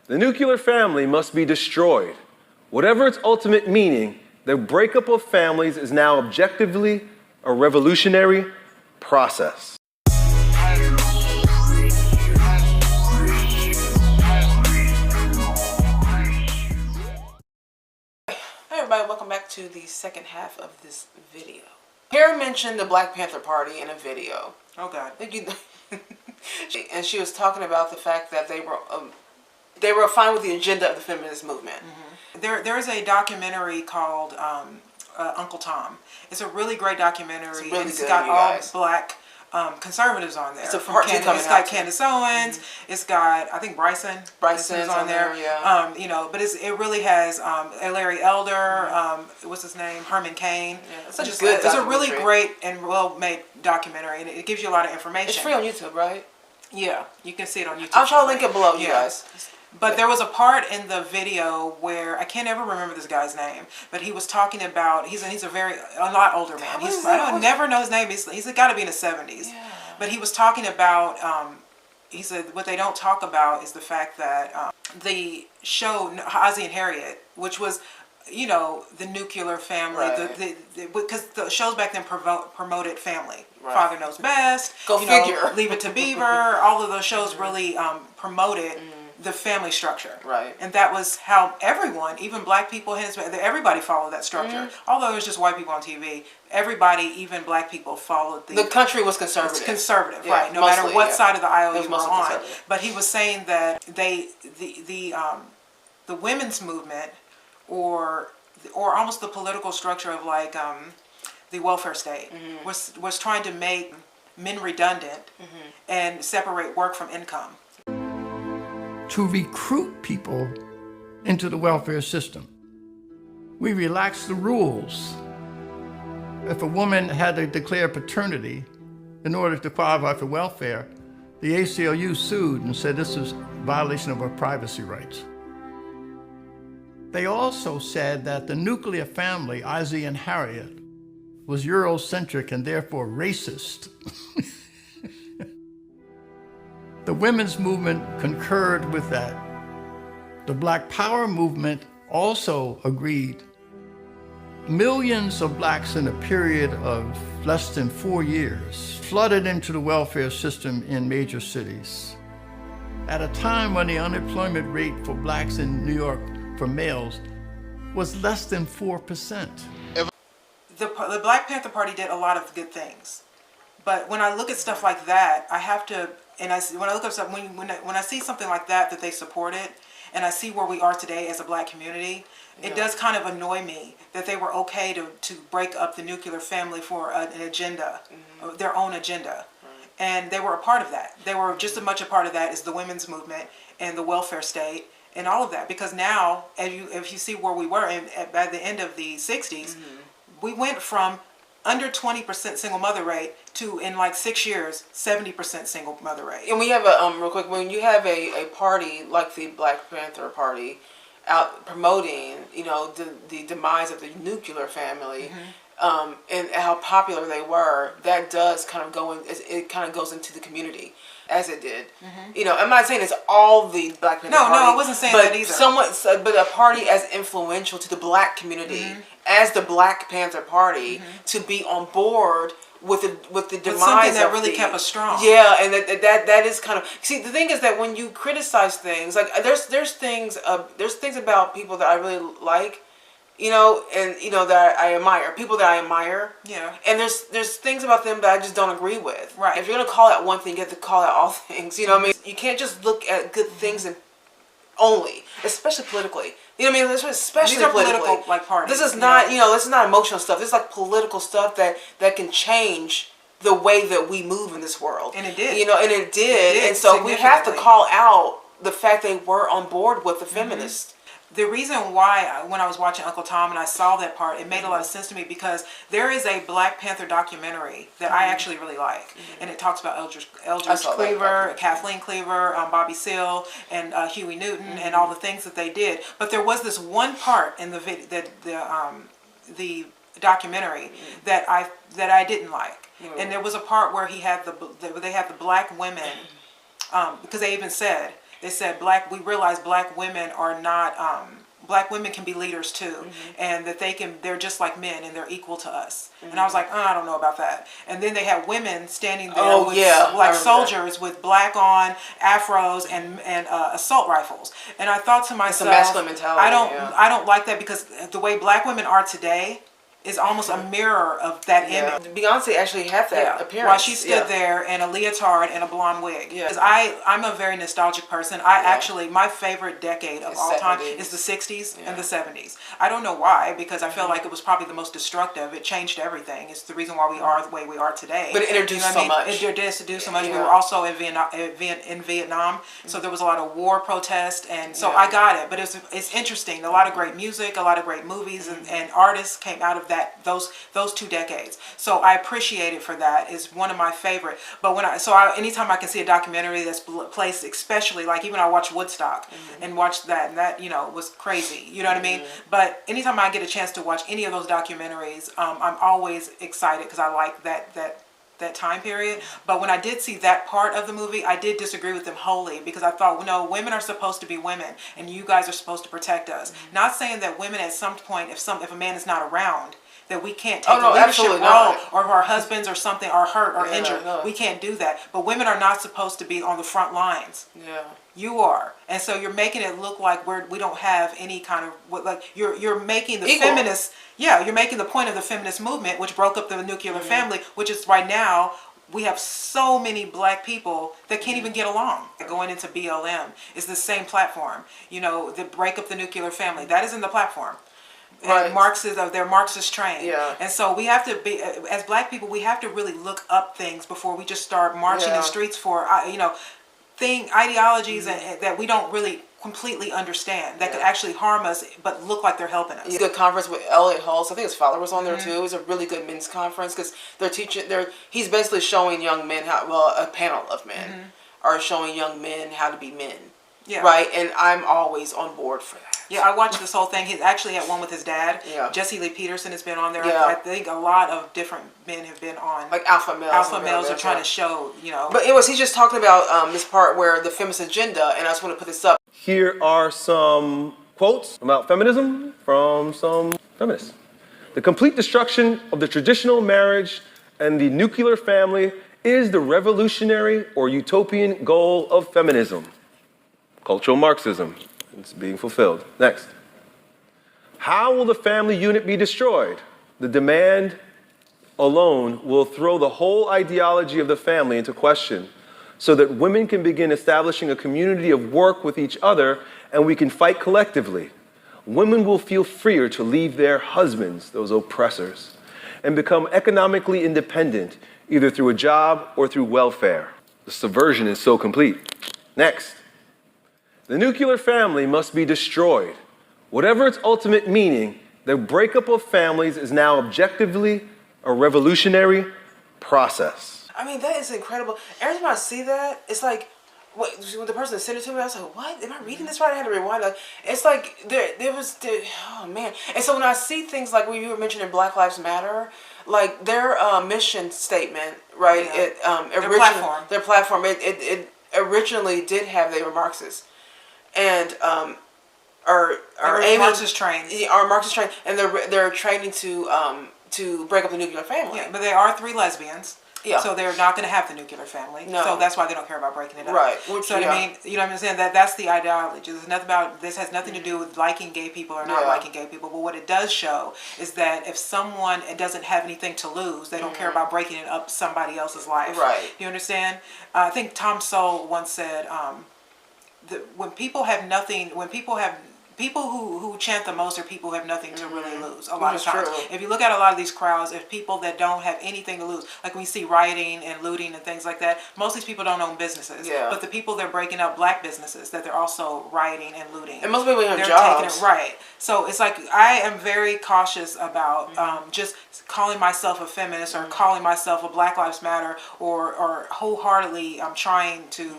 The nuclear family must be destroyed. Whatever its ultimate meaning, the breakup of families is now objectively a revolutionary process. Everybody, welcome back to the second half of this video. Karen mentioned the Black Panther Party in a video. Oh God, thank you. And she was talking about the fact that they were fine with the agenda of the feminist movement. Mm-hmm. There is a documentary called Uncle Tom. It's a really great documentary. It's got all black conservatives on there. It's got Candace Owens. Mm-hmm. It's got, I think, Bryson's on there. Yeah. But it really has Larry Elder. Mm-hmm. What's his name? Herman Cain. Yeah, it's a really great and well-made documentary, and it gives you a lot of information. It's free on YouTube, right? Yeah, you can see it on YouTube. I'll try to link it below, you guys. But there was a part in the video where I can't ever remember this guy's name, but he was talking about he's a lot older man. I never know his name. He's got to be in his 70s. Yeah. But he was talking about he said what they don't talk about is the fact that the show Ozzie and Harriet, which was the nuclear family, right. Because the shows back then promoted family. Right. Father Knows Best. Go figure. Leave It to Beaver. All of those shows really promoted the family structure. Right. And that was how everyone, even black people, everybody followed that structure. Although it was just white people on TV, everybody, even black people, followed the country was conservative. It's conservative, yeah, right? No matter what side of the aisle you were on. But he was saying that the women's movement, or almost the political structure of like the welfare state, was trying to make men redundant and separate work from income. To recruit people into the welfare system, we relaxed the rules. If a woman had to declare paternity in order to qualify for welfare, the ACLU sued and said this is a violation of her privacy rights. They also said that the nuclear family, Ozzie and Harriet, was Eurocentric and therefore racist. The women's movement concurred with that. The Black Power movement also agreed. Millions of blacks in a period of less than 4 years flooded into the welfare system in major cities. At a time when the unemployment rate for blacks in New York for males was less than 4%. The Black Panther Party did a lot of good things. But when I look at stuff like that, I have to, when I look at stuff, when I see something like that they supported, and I see where we are today as a black community, it does kind of annoy me that they were okay to break up the nuclear family for an agenda, their own agenda. And they were a part of that. They were just as much a part of that as the women's movement and the welfare state and all of that. Because now, if you see where we were by the end of the 60s, we went from under 20% single mother rate to, in like 6 years, 70% single mother rate. And we have real quick, when you have a party like the Black Panther Party out promoting, the demise of the nuclear family, and how popular they were, that does kind of go in, it kind of goes into the community, as it did. I'm not saying it's all the Black Panther Party. No, I wasn't saying that either. But a party as influential to the black community as the Black Panther Party to be on board with the demise something that really kept us strong. Yeah, and that is kind of, see, the thing is that when you criticize things, like there's things about people that I really like, that I admire, people that I admire. Yeah. And there's things about them that I just don't agree with. Right. If you're gonna call out one thing, you have to call out all things. You know what I mean? You can't just look at good things and only, especially politically. You know what I mean? Especially these are political like parties. This is not, this is not emotional stuff. This is like political stuff that can change the way that we move in this world. And it did. And it did. And so we have to call out the fact they were on board with the feminists. The reason why, when I was watching Uncle Tom and I saw that part, it made a lot of sense to me because there is a Black Panther documentary that I actually really like. And it talks about Eldridge Cleaver, Kathleen Cleaver, Bobby Seale, and Huey Newton, and all the things that they did. But there was this one part in the documentary that I didn't like. And there was a part where they had the black women, because they even said, They said we realize black women are not, black women can be leaders too, and that they're just like men and they're equal to us. And I was like, I don't know about that. And then they had women standing there like soldiers with black on, afros, and assault rifles. And I thought to myself, it's a masculine mentality. I don't like that, because the way black women are today is almost a mirror of that image. Beyonce actually had that appearance. While she stood there in a leotard and a blonde wig. Because I'm a very nostalgic person. Actually, my favorite decade of all time is the 60s and the 70s. I don't know why, because I feel like it was probably the most destructive. It changed everything. It's the reason why we are the way we are today. But it introduced so much. It introduced so much. We were also in Vietnam, so there was a lot of war protest, and so I got it. But it's interesting. A lot of great music, a lot of great movies, and artists came out of those 2 decades. So I appreciate it for that. It's one of my favorite. But anytime I can see a documentary that's placed, especially like even I watched Woodstock and watched that, and that was crazy. You know what I mean? But anytime I get a chance to watch any of those documentaries, I'm always excited because I like that time period. But when I did see that part of the movie, I did disagree with them wholly, because I thought, no, women are supposed to be women, and you guys are supposed to protect us. Not saying that women at some point, if a man is not around, that we can't take a leadership role, or if our husbands or something are hurt or injured. We can't do that. But women are not supposed to be on the front lines. Yeah. You are. And so you're making it look like we don't have any kind of, like, you're making the feminist, you're making the point of the feminist movement, which broke up the nuclear family, which is right now, we have so many black people that can't even get along. Going into BLM is the same platform. The break up the nuclear family. That is in the platform. And they're Marxist trained. Yeah. And so we have to be, as black people, we have to really look up things before we just start marching in the streets for, ideologies that we don't really completely understand, that could actually harm us but look like they're helping us. It's a good conference with Elliot Hulse. I think his father was on there too. It was a really good men's conference, because he's basically showing young men a panel of men are showing young men how to be men. Yeah. Right? And I'm always on board for that. Yeah, I watched this whole thing. He actually had one with his dad. Yeah. Jesse Lee Peterson has been on there. Yeah. I think a lot of different men have been on. Like alpha males. Alpha males are trying to show, But anyways, he's just talking about this part where the feminist agenda, and I just want to put this up. Here are some quotes about feminism from some feminists. The complete destruction of the traditional marriage and the nuclear family is the revolutionary or utopian goal of feminism. Cultural Marxism. It's being fulfilled. Next. How will the family unit be destroyed? The demand alone will throw the whole ideology of the family into question, so that women can begin establishing a community of work with each other, and we can fight collectively. Women will feel freer to leave their husbands, those oppressors, and become economically independent, either through a job or through welfare. The subversion is so complete. Next. The nuclear family must be destroyed. Whatever its ultimate meaning, the breakup of families is now objectively a revolutionary process. I mean, that is incredible. Every time I see that, it's like, when the person sent it to me, I was like, what? Am I reading this right? I had to rewind. Like, it's like, oh man. And so when I see things like what you were mentioning, Black Lives Matter, like their mission statement, right? Yeah. Their platform, it originally did have, they were Marxists. And are aiming, Marxist trained. Are Marxist trained, and they're training to break up the nuclear family. Yeah, but they are 3 lesbians. Yeah. So they're not going to have the nuclear family. No. So that's why they don't care about breaking it up. Right. I mean, you know what I'm saying? That's the ideology. This has nothing to do with liking gay people or not liking gay people. But what it does show is that if someone doesn't have anything to lose, they don't care about breaking it up somebody else's life. Right. You understand? I think Tom Sowell once said, when people have nothing, people who chant the most are people who have nothing to really lose a lot of times. True. If you look at a lot of these crowds, if people that don't have anything to lose, like when you see rioting and looting and things like that, most of these people don't own businesses. Yeah. But the people that are breaking up black businesses, that they're also rioting and looting. And most people have jobs. Taking it right. So it's like, I am very cautious about just calling myself a feminist or calling myself a Black Lives Matter or wholeheartedly trying to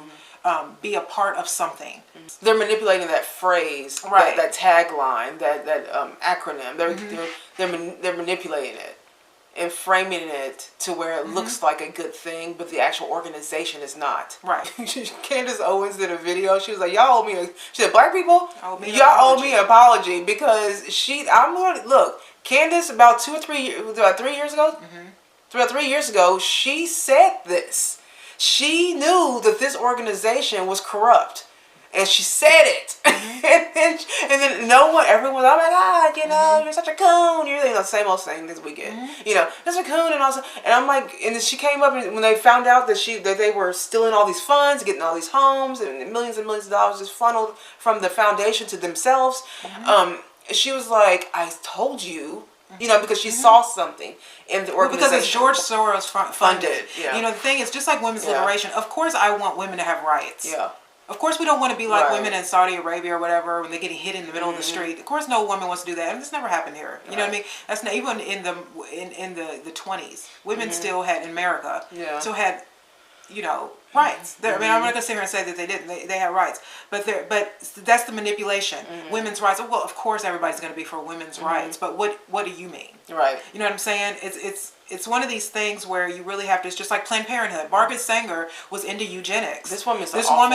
be a part of something. They're manipulating that phrase, that tagline, that acronym. They're manipulating it. and framing it to where it looks like a good thing, but the actual organization is not. Right. Candace Owens did a video. She was like, "Y'all owe me." She said, "Black people, Owe me an y'all owe apology." me an apology because I'm going to look." Candace, about 3 years ago, about 3 years ago, she said this. She knew that this organization was corrupt. And she said it. and then everyone, oh my God, you're such a coon. You're the same old thing that we get. That's a coon and also. And I'm like, and then she came up and when they found out that they were stealing all these funds, getting all these homes and millions of dollars just funneled from the foundation to themselves. She was like, I told you. Because she saw something in the organization. Because it's George Soros funded. Yeah. The thing is, just like women's liberation, of course I want women to have rights. Yeah. Of course we don't want to be like Right. women in Saudi Arabia or whatever when they're getting hit in the middle of the street. Of course no woman wants to do that. And this never happened here. You know what I mean? That's not, even in the 20s. Women still had, in America, still had, rights. I mean, I'm not going to sit here and say that they didn't. They had rights. But that's the manipulation. Women's rights. Well, of course everybody's going to be for women's rights. But what do you mean? Right. You know what I'm saying? It's one of these things where you really have to. It's just like Planned Parenthood. Margaret Sanger was into eugenics. This woman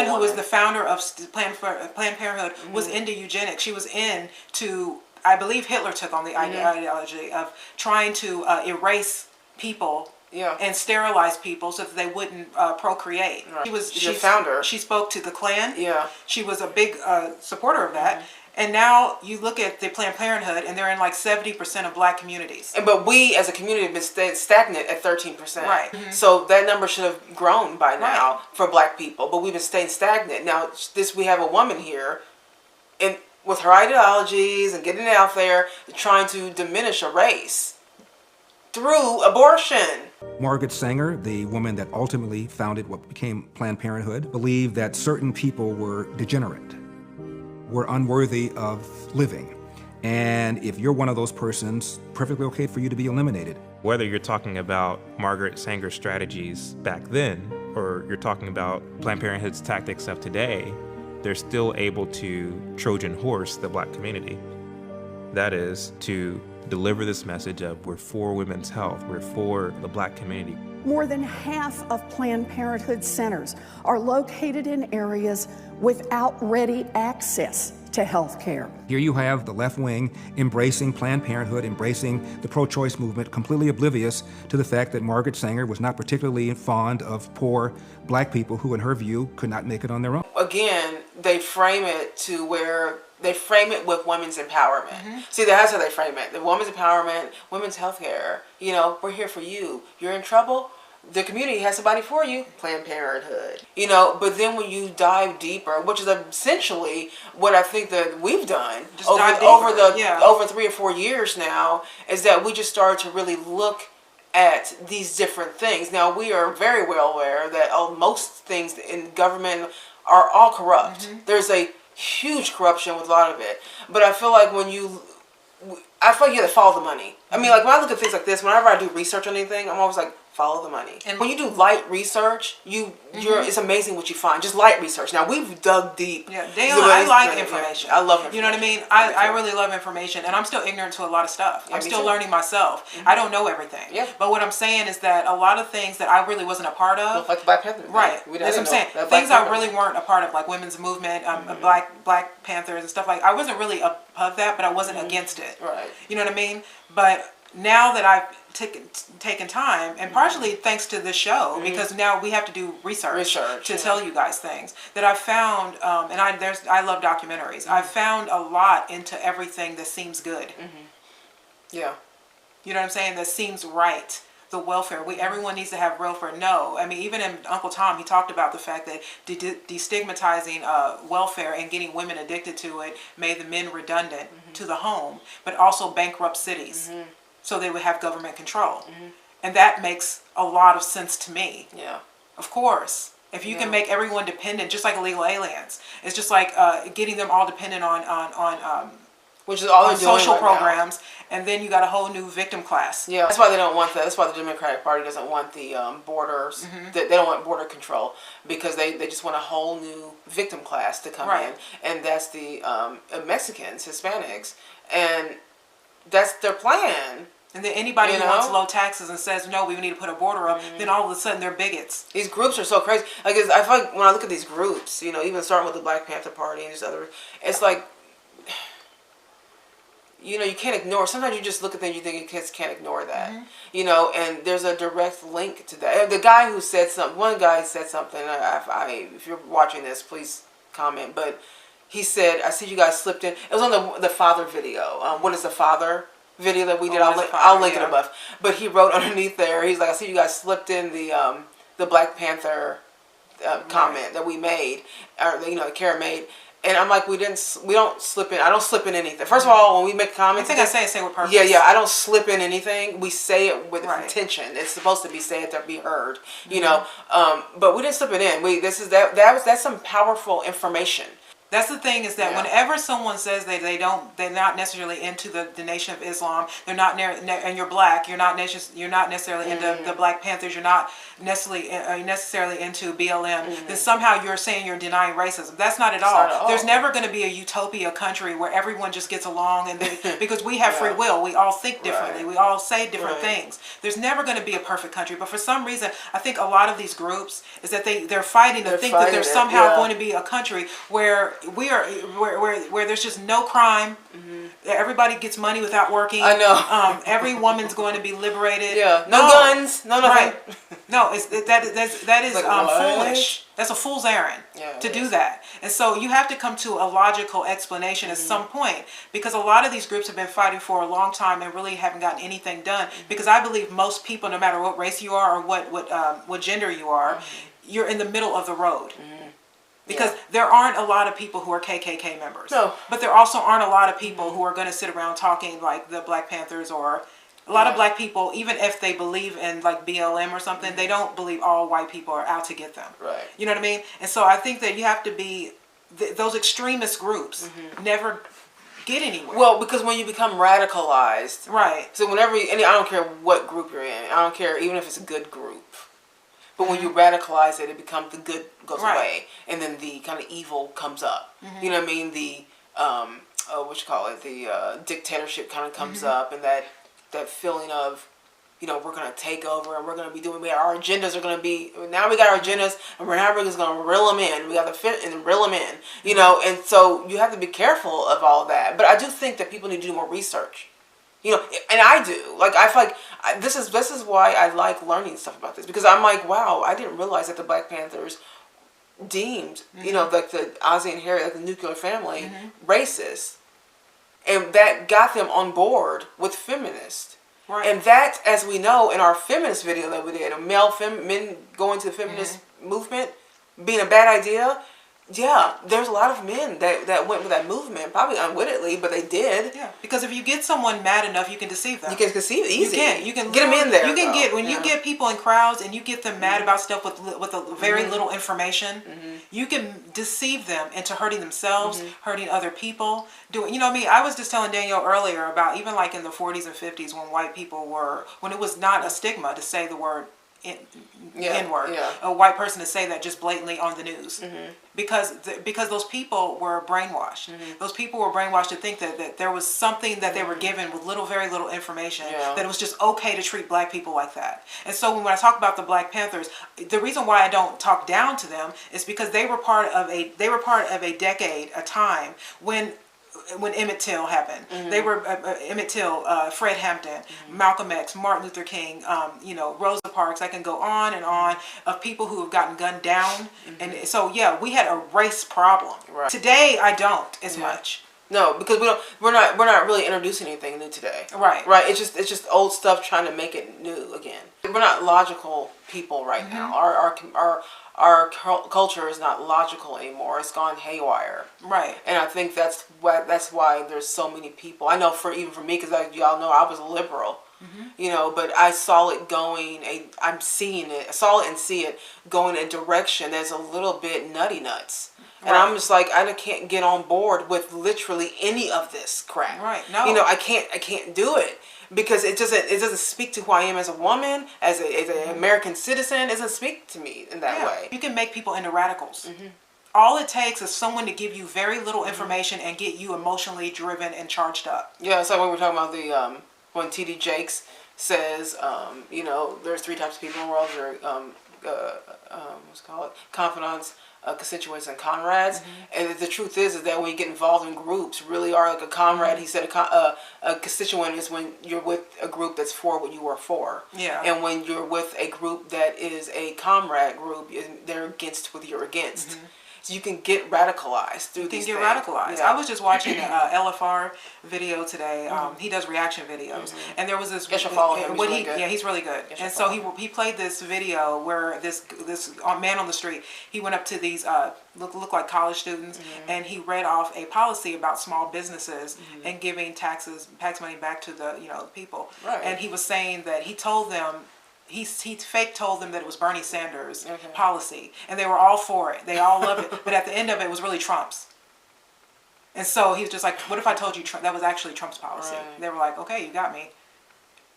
who was the founder of Planned Parenthood was into eugenics. She was into. I believe Hitler took on the ideology of trying to erase people. Yeah. And sterilize people so that they wouldn't procreate. Right. She's a founder. She spoke to the Klan. Yeah. She was a big supporter of that. And now you look at the Planned Parenthood, and they're in like 70% of black communities. But we, as a community, have been stagnant at 13%. Right. So that number should have grown by now for black people. But we've been staying stagnant. Now, we have a woman here, and with her ideologies and getting it out there, trying to diminish a race through abortion. Margaret Sanger, the woman that ultimately founded what became Planned Parenthood, believed that certain people were degenerate, were unworthy of living. And if you're one of those persons, perfectly okay for you to be eliminated. Whether you're talking about Margaret Sanger's strategies back then, or you're talking about Planned Parenthood's tactics of today, they're still able to Trojan horse the black community. That is, to deliver this message of we're for women's health, we're for the black community. More than half of Planned Parenthood centers are located in areas without ready access to health care. Here you have the left wing embracing Planned Parenthood, embracing the pro-choice movement, completely oblivious to the fact that Margaret Sanger was not particularly fond of poor black people who, in her view, could not make it on their own. Again, they frame it to where they frame it with women's empowerment. See, that's how they frame it. The women's empowerment, women's health care. We're here for you. You're in trouble? The community has somebody for you. Planned Parenthood. But then when you dive deeper, which is essentially what I think that we've done over 3 or 4 years now, is that we just started to really look at these different things. Now, we are very well aware that most things in government are all corrupt. There's a huge corruption with a lot of it. But I feel like you have to follow the money. I mean, like when I look at things like this, whenever I do research on anything, I'm always like, follow the money. And when you do light research, it's amazing what you find. Just light research. Now we've dug deep. Yeah, I like information. I love information. You know what I mean? I really love information, and I'm still ignorant to a lot of stuff. I'm still learning myself. I don't know everything. Yeah. But what I'm saying is that a lot of things that I really wasn't a part of, like the Black Panther. Right. That's what I'm saying. Things I really weren't a part of, like women's movement, Black Panthers and stuff like. I wasn't really of that, but I wasn't against it. Right. You know what I mean? But now that I've taken time, and partially thanks to this show, because now we have to do research to tell you guys things that I've found, and I love documentaries. I've found a lot into everything that seems good. Yeah. You know what I'm saying? That seems right. The welfare. Everyone needs to have welfare. No. I mean, even in Uncle Tom, he talked about the fact that destigmatizing welfare and getting women addicted to it made the men redundant to the home, but also bankrupt cities. So they would have government control. And that makes a lot of sense to me. Yeah. Of course. If you can make everyone dependent, just like illegal aliens, it's just like getting them all dependent on which is all they're doing social right programs, now. And then you got a whole new victim class. Yeah, that's why they don't want that. That's why the Democratic Party doesn't want the borders. They don't want border control because they just want a whole new victim class to come in, and that's the Mexicans, Hispanics, and that's their plan And then anybody You who wants know? low taxes and says, no, we need to put a border up, then all of a sudden they're bigots. These groups are so crazy. Like, I feel like when I look at these groups, you know, even starting with the Black Panther Party and these other, it's like, you know, you can't ignore. Sometimes you just look at them, you think you just can't ignore that. You know, and there's a direct link to that. The guy who said something, one guy said something. If you're watching this, please comment. But he said, "I see you guys slipped in." It was on the father video. What is the father video that we did? I'll link it above. But he wrote underneath there. He's like, "I see you guys slipped in the Black Panther comment that we made, or you know, Kara made." And I'm like, we don't slip in. I don't slip in anything. First of all, when we make comments, I think I say with purpose. Yeah. I don't slip in anything. We say it with Right. intention. It's supposed to be said to be heard, you know. But we didn't slip it in. That's some powerful information. That's the thing, is that whenever someone says they're not necessarily into the Nation of Islam, they're not and you're black, you're not necessarily into the Black Panthers, you're not necessarily into BLM, then somehow you're saying you're denying racism. That's not at all. There's never going to be a utopia country where everyone just gets along, and because we have free will, we all think differently, we all say different things. There's never going to be a perfect country, but for some reason, I think a lot of these groups is that they're fighting to think that there's somehow going to be a country where where there's just no crime. Everybody gets money without working. I know. Every woman's going to be liberated. Yeah. No guns. No nothing. Right. No, that is Like, what? foolish. That's a fool's errand to do that. And so you have to come to a logical explanation at some point, because a lot of these groups have been fighting for a long time and really haven't gotten anything done. Because I believe most people, no matter what race you are or what gender you are, you're in the middle of the road. Because there aren't a lot of people who are KKK members. No. But there also aren't a lot of people who are going to sit around talking like the Black Panthers, or a lot of black people, even if they believe in like BLM or something, they don't believe all white people are out to get them. Right. You know what I mean? And so I think that you have to be, those extremist groups never get anywhere. Well, because when you become radicalized. Right. So whenever, I don't care what group you're in. I don't care even if it's a good group. But when you radicalize it, it becomes, the good goes away, and then the kind of evil comes up. You know what I mean? The the dictatorship kind of comes up, and that feeling of, you know, we're gonna take over and we're gonna be doing, our agendas are gonna be, now we got our agendas and we're now just gonna reel them in. We got to fit and reel them in, you know, and so you have to be careful of all that. But I do think that people need to do more research. You know, and I do. Like, I feel like this is why I like learning stuff about this, because I'm like, wow, I didn't realize that the Black Panthers deemed, you know, like the Ozzy and Harriet, like the nuclear family, racist, and that got them on board with feminists. Right. And that, as we know, in our feminist video that we did, men going to the feminist movement being a bad idea. Yeah, there's a lot of men that went with that movement, probably unwittingly, but they did. Yeah, because if you get someone mad enough, you can deceive them. You can deceive easy. You can get them in there. You can get, when you get people in crowds and you get them mad about stuff with a very little information, you can deceive them into hurting themselves, hurting other people. You know what I mean? I was just telling Danielle earlier about even like in the 40s and 50s when it was not a stigma to say the word N-word, a white person to say that just blatantly on the news, because those people were brainwashed. Those people were brainwashed to think that there was something that they were given with very little information, that it was just okay to treat black people like that. And so when I talk about the Black Panthers, the reason why I don't talk down to them is because they were part of a decade, a time when Emmett Till happened. They were Emmett Till, Fred Hampton, Malcolm X, Martin Luther King, you know, Rosa Parks. I can go on and on of people who have gotten gunned down. And so we had a race problem. Right. Today I don't as much. No, because we're not really introducing anything new today. Right. Right. It's just old stuff trying to make it new again. We're not logical people right now. Our culture is not logical anymore. It's gone haywire. Right. And I think that's why there's so many people. I know even for me, because y'all know I was a liberal. You know, but I saw it going. I'm seeing it. I saw it and see it going a direction that's a little bit nutty nuts. And I'm just like, I can't get on board with literally any of this crap. Right. No. You know, I can't do it. Because it doesn't speak to who I am as a woman, as an American citizen. It doesn't speak to me in that way. You can make people into radicals. All it takes is someone to give you very little information and get you emotionally driven and charged up. Yeah, so when we're talking about when T.D. Jakes says, you know, there's 3 types of people in the world. There what's it called? Confidants, constituents, and comrades. And the truth is that when you get involved in groups, really are like a comrade. He said a constituent is when you're with a group that's for what you are for. Yeah. And when you're with a group that is a comrade group, they're against what you're against. So you can get radicalized through these things. Radicalized. Yeah. I was just watching an LFR video today. He does reaction videos, and there was this. Yes, you'll follow him. He's really good. Yeah, he's really good. Yes, and so he played this video where this man on the street, he went up to these look like college students, and he read off a policy about small businesses and giving tax money back to the people. Right. And he was saying that he told them. He fake told them that it was Bernie Sanders' policy, and they were all for it. They all loved it, but at the end of it, it was really Trump's. And so he was just like, "What if I told you that was actually Trump's policy?" Right. They were like, "Okay, you got me."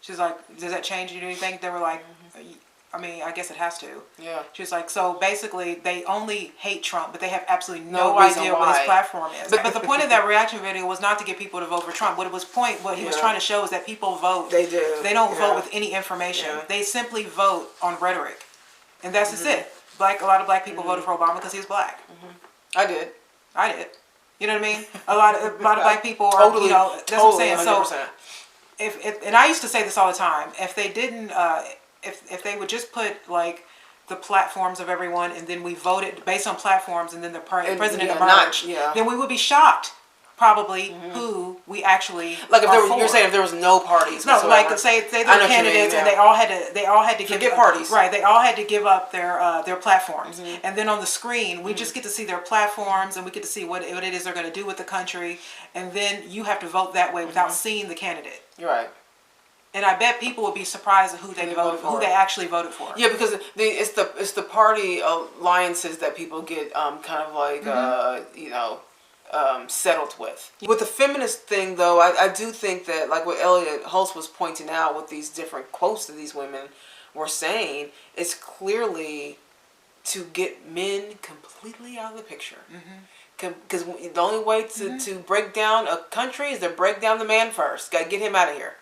She's like, "Does that change anything?" They were like, I mean, I guess it has to. Yeah. She's like, so basically, they only hate Trump, but they have absolutely No no reason idea what why. his platform is. But the point of that reaction video was not to get people to vote for Trump. What he was trying to show is that people vote. They do. They don't vote with any information. Yeah. They simply vote on rhetoric, and that's just it. A lot of black people voted for Obama because he was black. I did. I did. You know what I mean? A lot of black people are. Totally, That's totally, what I'm saying. 100%. So, if and I used to say this all the time. If they didn't. If they would just put like the platforms of everyone and then we voted based on platforms and then the president emerged, then we would be shocked probably who we actually like if are there was, for. you're saying if there was no parties No, whatsoever. like say there were candidates and they all had to Forget parties. Right, they all had to give up their platforms, and then on the screen we just get to see their platforms and we get to see what it is they're going to do with the country, and then you have to vote that way without seeing the candidate. You're right. And I bet people would be surprised at who they voted for, who they actually voted for. Yeah, because it's the party alliances that people get kind of like settled with. With the feminist thing, though, I do think that like what Elliot Hulse was pointing out with these different quotes that these women were saying, it's clearly to get men completely out of the picture. Because the only way to break down a country is to break down the man first. Got to get him out of here.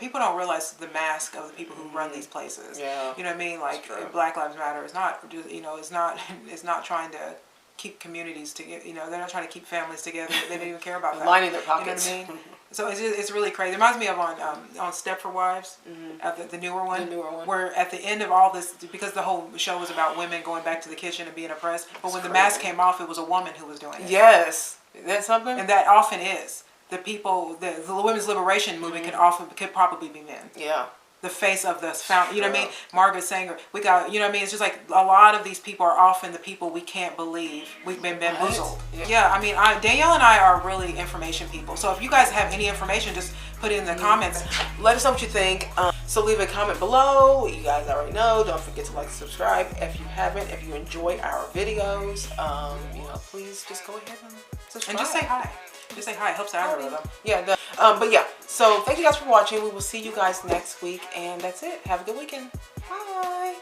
People don't realize the mask of the people who run these places. Yeah. You know what I mean? Like Black Lives Matter is not, it's not trying to keep communities together. They're not trying to keep families together. They don't even care about that. Lining their pockets. You know what I mean? So it's really crazy. It reminds me of on Stepford Wives, the newer one. The newer one. Where at the end of all this, because the whole show was about women going back to the kitchen and being oppressed, but when the mask came off, it was a woman who was doing it. Yes. Isn't that something? And that often is. The people, the women's liberation movement could probably be men. Yeah. The face of the found, you know what I mean? Margaret Sanger, we got, you know what I mean? It's just like a lot of these people are often the people we can't believe we've been bamboozled. Right. Yeah, I mean, Danielle and I are really information people. So if you guys have any information, just put it in the comments. Let us know what you think. So leave a comment below. You guys already know. Don't forget to like and subscribe if you haven't. If you enjoy our videos, please just go ahead and subscribe. And just say hi. Just say hi. It helps the algorithm. Yeah. But yeah. So thank you guys for watching. We will see you guys next week. And that's it. Have a good weekend. Bye.